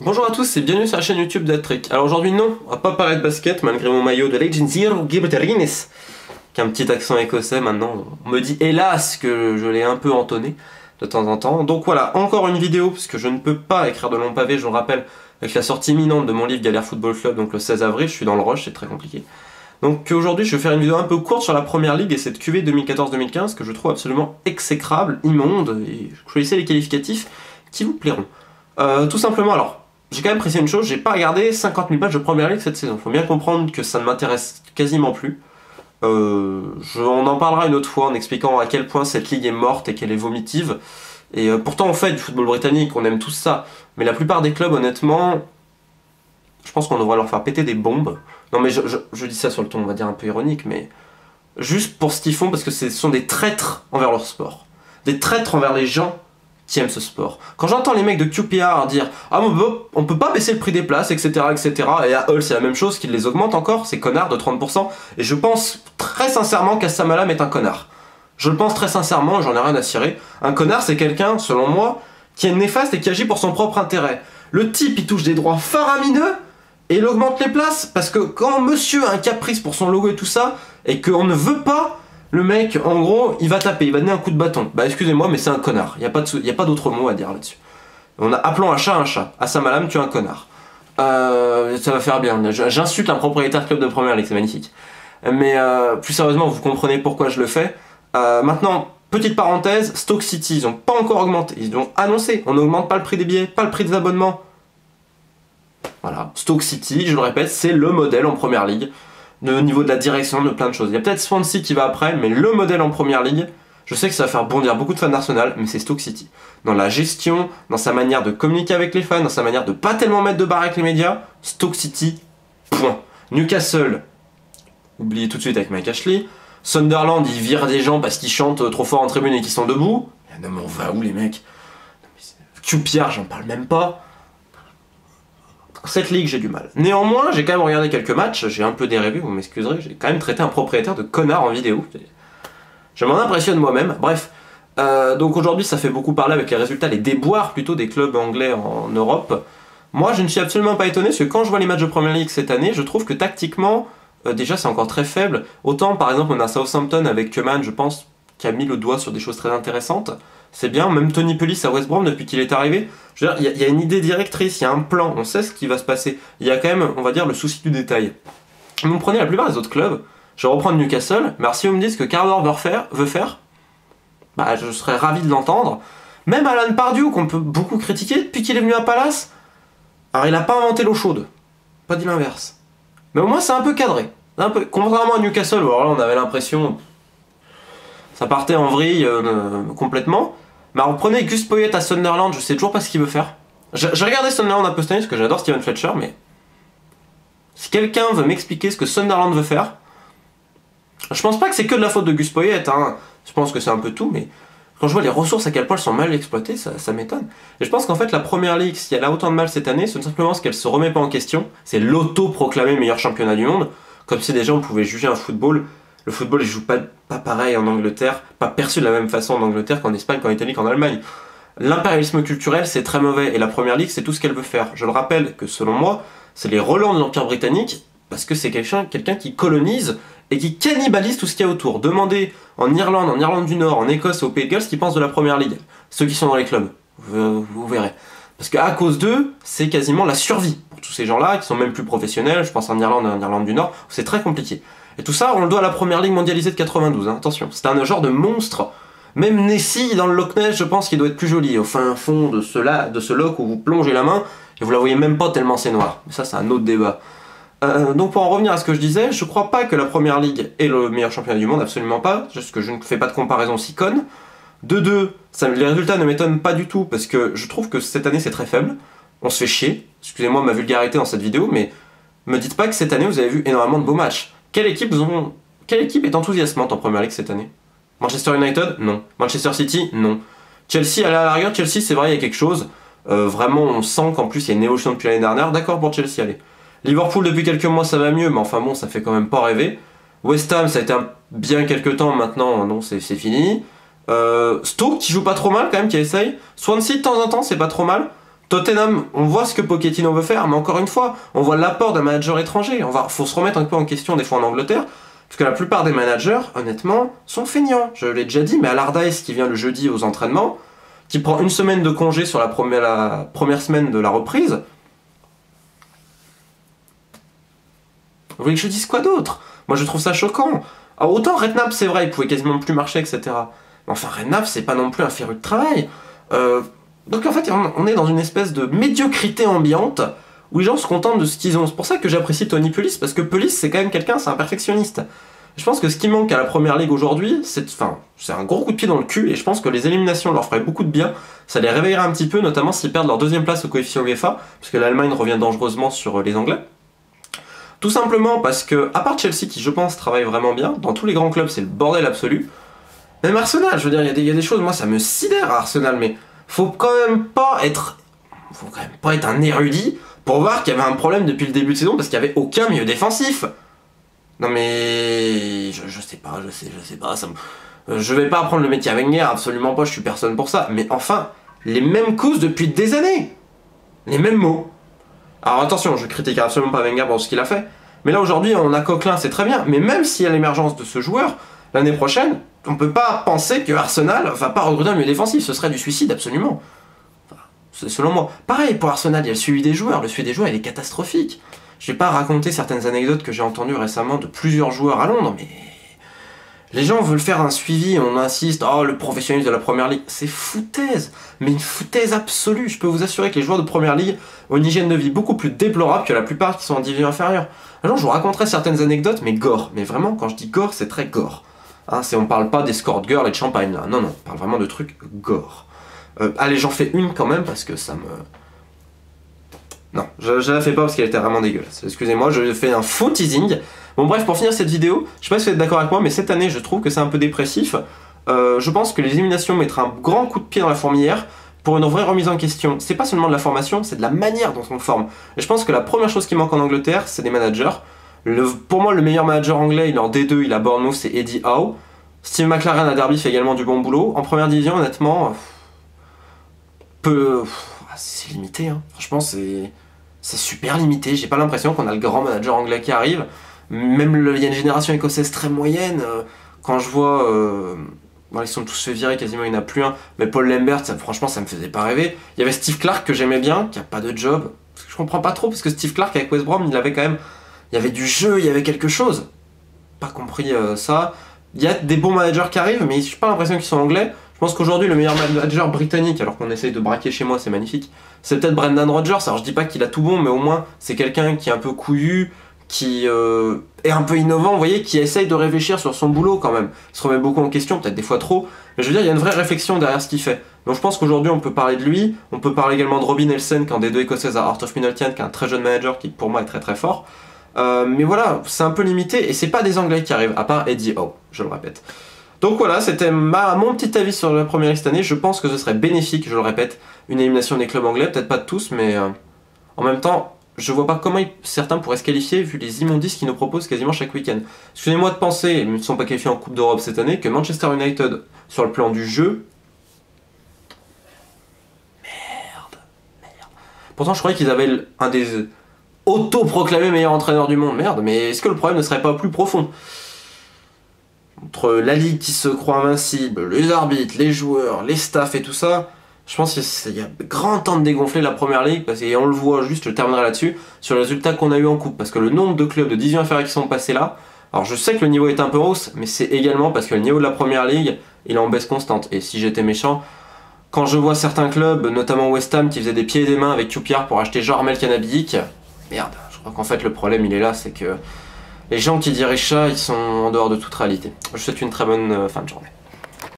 Bonjour à tous et bienvenue sur la chaîne YouTube d'Hattrick. Alors aujourd'hui non, on va pas parler de basket malgré mon maillot de Legend Zero Gibraltarines, qui a un petit accent écossais maintenant. On me dit hélas que je l'ai un peu entonné de temps en temps. Donc voilà, encore une vidéo, parce que je ne peux pas écrire de long pavé, je vous le rappelle, avec la sortie imminente de mon livre Galère Football Club, donc le 16 avril, je suis dans le rush, c'est très compliqué. Donc aujourd'hui je vais faire une vidéo un peu courte sur la première ligue et cette QV 2014-2015 que je trouve absolument exécrable, immonde, et choisissez les qualificatifs qui vous plairont. Tout simplement alors, j'ai quand même précisé une chose, j'ai pas regardé 50 000 matchs de première ligue cette saison. Faut bien comprendre que ça ne m'intéresse quasiment plus. On en parlera une autre fois en expliquant à quel point cette ligue est morte et qu'elle est vomitive. Et pourtant on fait du football britannique, on aime tous ça. Mais la plupart des clubs honnêtement, je pense qu'on devrait leur faire péter des bombes. Non mais je dis ça sur le ton on va dire un peu ironique, mais juste pour ce qu'ils font parce que ce sont des traîtres envers leur sport. Des traîtres envers les gens qui aiment ce sport. Quand j'entends les mecs de QPR dire « Ah on peut pas baisser le prix des places, etc. etc. » et à Hull c'est la même chose, qu'ils les augmentent encore, ces connards de 30%, et je pense très sincèrement qu'Assam Allam est un connard. Je le pense très sincèrement, j'en ai rien à cirer. Un connard c'est quelqu'un, selon moi, qui est néfaste et qui agit pour son propre intérêt. Le type il touche des droits faramineux, et il augmente les places, parce que quand monsieur a un caprice pour son logo et tout ça, et qu'on ne veut pas, le mec, en gros, il va taper, il va donner un coup de bâton. Bah excusez-moi, mais c'est un connard. Il n'y a pas d'autre mot à dire là-dessus. Appelons un chat un chat. Assam Allam, tu es un connard. Ça va faire bien. J'insulte un propriétaire de club de première ligue, c'est magnifique. Mais plus sérieusement, vous comprenez pourquoi je le fais. Maintenant, petite parenthèse, Stoke City, ils n'ont pas encore augmenté. Ils ont annoncé, on n'augmente pas le prix des billets, pas le prix des abonnements. Voilà, Stoke City, je le répète, c'est le modèle en première ligue. Au niveau de la direction, de plein de choses. Il y a peut-être Swansea qui va après, mais le modèle en première ligue, je sais que ça va faire bondir beaucoup de fans d'Arsenal, mais c'est Stoke City. Dans la gestion, dans sa manière de communiquer avec les fans, dans sa manière de pas tellement mettre de barre avec les médias, Stoke City, point. Newcastle, oubliez tout de suite avec Mike Ashley. Sunderland, ils virent des gens parce qu'ils chantent trop fort en tribune et qu'ils sont debout. Non mais on va où les mecs? QPR, j'en parle même pas. Cette ligue, j'ai du mal. Néanmoins, j'ai quand même regardé quelques matchs, j'ai un peu dérivé, vous m'excuserez, j'ai quand même traité un propriétaire de connard en vidéo. Je m'en impressionne moi-même. Bref, donc aujourd'hui, ça fait beaucoup parler avec les résultats, les déboires plutôt des clubs anglais en Europe. Moi, je ne suis absolument pas étonné, parce que quand je vois les matchs de Premier League cette année, je trouve que tactiquement, déjà, c'est encore très faible. Autant, par exemple, on a Southampton avec Koeman, je pense, qui a mis le doigt sur des choses très intéressantes. C'est bien, même Tony Pulis à West Brom depuis qu'il est arrivé. Je veux dire, il y a une idée directrice, il y a un plan, on sait ce qui va se passer. Il y a quand même, on va dire, le souci du détail. Vous prenez la plupart des autres clubs, je vais reprendre Newcastle, mais alors si vous me dites ce que Carver veut faire, bah je serais ravi de l'entendre. Même Alan Pardew, qu'on peut beaucoup critiquer depuis qu'il est venu à Palace, alors il n'a pas inventé l'eau chaude, pas dit l'inverse. Mais au moins c'est un peu cadré. Contrairement à Newcastle, alors là on avait l'impression, ça partait en vrille complètement. Mais alors prenez Gus Poyet à Sunderland, je sais toujours pas ce qu'il veut faire. J'ai regardé Sunderland un peu cette année parce que j'adore Steven Fletcher, mais si quelqu'un veut m'expliquer ce que Sunderland veut faire, je pense pas que c'est que de la faute de Gus Poyet, hein. Je pense que c'est un peu tout, mais quand je vois les ressources à quel point elles sont mal exploitées, ça m'étonne. Et je pense qu'en fait la première ligue, si elle a autant de mal cette année, c'est tout simplement parce qu'elle se remet pas en question, c'est l'auto-proclamé meilleur championnat du monde, comme si déjà on pouvait juger un football. Le football, il joue pas pareil en Angleterre, pas perçu de la même façon en Angleterre qu'en Espagne, qu'en Italie, qu'en Allemagne. L'impérialisme culturel, c'est très mauvais, et la Première Ligue, c'est tout ce qu'elle veut faire. Je le rappelle que, selon moi, c'est les relents de l'Empire britannique, parce que c'est quelqu'un qui colonise et qui cannibalise tout ce qu'il y a autour. Demandez en Irlande du Nord, en Écosse et au Pays de Galles ce qu'ils pensent de la Première Ligue. Ceux qui sont dans les clubs, vous verrez. Parce qu'à cause d'eux, c'est quasiment la survie pour tous ces gens-là, qui sont même plus professionnels, je pense en Irlande et en Irlande du Nord, où c'est très compliqué. Et tout ça, on le doit à la première ligue mondialisée de 92, hein, attention. C'était un genre de monstre. Même Nessie, dans le Loch Ness, je pense qu'il doit être plus joli. Au fin fond de ce loch où vous plongez la main, et vous la voyez même pas tellement c'est noir. Mais ça, c'est un autre débat. Donc pour en revenir à ce que je disais, je crois pas que la première ligue est le meilleur championnat du monde, absolument pas. Juste que je ne fais pas de comparaison si conne. De deux, les résultats ne m'étonnent pas du tout, parce que je trouve que cette année, c'est très faible. On se fait chier. Excusez-moi ma vulgarité dans cette vidéo, mais me dites pas que cette année, vous avez vu énormément de beaux matchs. Quelle équipe est enthousiasmante en première ligue cette année? Manchester United? Non. Manchester City? Non. Chelsea, à la rigueur, Chelsea, c'est vrai, il y a quelque chose. Vraiment, on sent qu'en plus, il y a une évolution depuis l'année dernière. D'accord pour Chelsea, allez. Liverpool, depuis quelques mois, ça va mieux, mais enfin bon, ça fait quand même pas rêver. West Ham, ça a été bien quelques temps, maintenant, non, c'est fini. Stoke, qui joue pas trop mal, quand même, qui essaye. Swansea, de temps en temps, c'est pas trop mal. Tottenham, on voit ce que Pochettino veut faire, mais encore une fois, on voit l'apport d'un manager étranger. Faut se remettre un peu en question des fois en Angleterre, parce que la plupart des managers, honnêtement, sont feignants. Je l'ai déjà dit, mais Allardyce qui vient le jeudi aux entraînements, qui prend une semaine de congé sur la première semaine de la reprise. Vous voulez que je dise quoi d'autre? Moi je trouve ça choquant. Alors autant Redknapp c'est vrai, il pouvait quasiment plus marcher, etc. Mais enfin Redknapp c'est pas non plus un féru de travail. Donc en fait on est dans une espèce de médiocrité ambiante où les gens se contentent de ce qu'ils ont. C'est pour ça que j'apprécie Tony Pulis, parce que Pulis c'est quand même quelqu'un, c'est un perfectionniste. Je pense que ce qui manque à la première ligue aujourd'hui, c'est un gros coup de pied dans le cul, et je pense que les éliminations leur feraient beaucoup de bien. Ça les réveillerait un petit peu, notamment s'ils perdent leur deuxième place au coefficient UEFA, parce que l'Allemagne revient dangereusement sur les Anglais. Tout simplement parce que, à part Chelsea qui je pense travaille vraiment bien, dans tous les grands clubs c'est le bordel absolu. Même Arsenal, je veux dire, il y a des choses, moi ça me sidère à Arsenal, mais faut quand même pas être un érudit pour voir qu'il y avait un problème depuis le début de saison, parce qu'il n'y avait aucun milieu défensif. Non mais... je sais pas, je vais pas apprendre le métier à Wenger, absolument pas, je suis personne pour ça. Mais enfin, les mêmes causes depuis des années. Les mêmes mots. Alors attention, je critique absolument pas Wenger pour ce qu'il a fait. Mais là aujourd'hui, on a Coquelin, c'est très bien. Mais même s'il y a l'émergence de ce joueur, l'année prochaine, on peut pas penser que Arsenal va pas recruter un milieu défensif. Ce serait du suicide, absolument. Enfin, selon moi. Pareil, pour Arsenal, il y a le suivi des joueurs. Le suivi des joueurs, il est catastrophique. Je vais pas raconter certaines anecdotes que j'ai entendues récemment de plusieurs joueurs à Londres, mais les gens veulent faire un suivi, on insiste, oh le professionnalisme de la première ligue, c'est foutaise, mais une foutaise absolue. Je peux vous assurer que les joueurs de première ligue ont une hygiène de vie beaucoup plus déplorable que la plupart qui sont en division inférieure. Alors je vous raconterai certaines anecdotes, mais gore, mais vraiment quand je dis gore, c'est très gore. Hein, on parle pas d'escort girl et de champagne là, non, on parle vraiment de trucs gore. Allez, j'en fais une quand même parce que ça me... Non, je la fais pas parce qu'elle était vraiment dégueulasse. Excusez-moi, je fais un faux teasing. Bon bref, pour finir cette vidéo, je sais pas si vous êtes d'accord avec moi, mais cette année je trouve que c'est un peu dépressif. Je pense que les éliminations mettraient un grand coup de pied dans la fourmilière pour une vraie remise en question. C'est pas seulement de la formation, c'est de la manière dont on forme. Et je pense que la première chose qui manque en Angleterre, c'est des managers. Pour moi, le meilleur manager anglais, il est en D2, il a Bournemouth, c'est Eddie Howe. Steve McLaren à Derby fait également du bon boulot. En première division, honnêtement, c'est limité, hein. Franchement, c'est super limité. J'ai pas l'impression qu'on a le grand manager anglais qui arrive. Même il y a une génération écossaise très moyenne. Quand je vois... ils sont tous fait virer, quasiment il n'y en a plus un. Mais Paul Lambert, franchement, ça me faisait pas rêver. Il y avait Steve Clarke que j'aimais bien, qui a pas de job. Je comprends pas trop, parce que Steve Clarke avec West Brom, il avait quand même... Il y avait du jeu, il y avait quelque chose. Pas compris ça. Il y a des bons managers qui arrivent, mais j'ai pas l'impression qu'ils sont anglais. Je pense qu'aujourd'hui, le meilleur manager britannique, alors qu'on essaye de braquer chez moi, c'est magnifique, c'est peut-être Brendan Rodgers. Alors je dis pas qu'il a tout bon, mais au moins, c'est quelqu'un qui est un peu couillu, qui est un peu innovant, vous voyez, qui essaye de réfléchir sur son boulot quand même. Il se remet beaucoup en question, peut-être des fois trop, mais je veux dire, il y a une vraie réflexion derrière ce qu'il fait. Donc je pense qu'aujourd'hui, on peut parler de lui, on peut parler également de Robbie Nelson, qui est un des deux écossaises à Heart of Midlothian, qui est un très jeune manager, qui pour moi est très très fort. Mais voilà, c'est un peu limité, et c'est pas des Anglais qui arrivent, à part Eddie Howe, je le répète. Donc voilà, c'était mon petit avis sur la première ligue cette année. Je pense que ce serait bénéfique, je le répète, une élimination des clubs anglais, peut-être pas de tous, mais en même temps, je vois pas comment certains pourraient se qualifier vu les immondices qu'ils nous proposent quasiment chaque week-end. Excusez-moi de penser, ils ne sont pas qualifiés en Coupe d'Europe cette année, que Manchester United, sur le plan du jeu... Merde. Pourtant, je croyais qu'ils avaient un des auto-proclamés meilleurs entraîneurs du monde. Merde, mais est-ce que le problème ne serait pas plus profond ? Entre la ligue qui se croit invincible, les arbitres, les joueurs, les staffs et tout ça, je pense qu'il y a grand temps de dégonfler la première ligue, et on le voit juste, je terminerai là-dessus, sur les résultats qu'on a eu en coupe, parce que le nombre de clubs de division inférieure qui sont passés là, alors je sais que le niveau est un peu hausse, mais c'est également parce que le niveau de la première ligue, il est en baisse constante, et si j'étais méchant, quand je vois certains clubs, notamment West Ham, qui faisaient des pieds et des mains avec QPR pour acheter Jormel Canabidic, merde, je crois qu'en fait le problème il est là, c'est que les gens qui dirigent ça, ils sont en dehors de toute réalité. Je vous souhaite une très bonne fin de journée.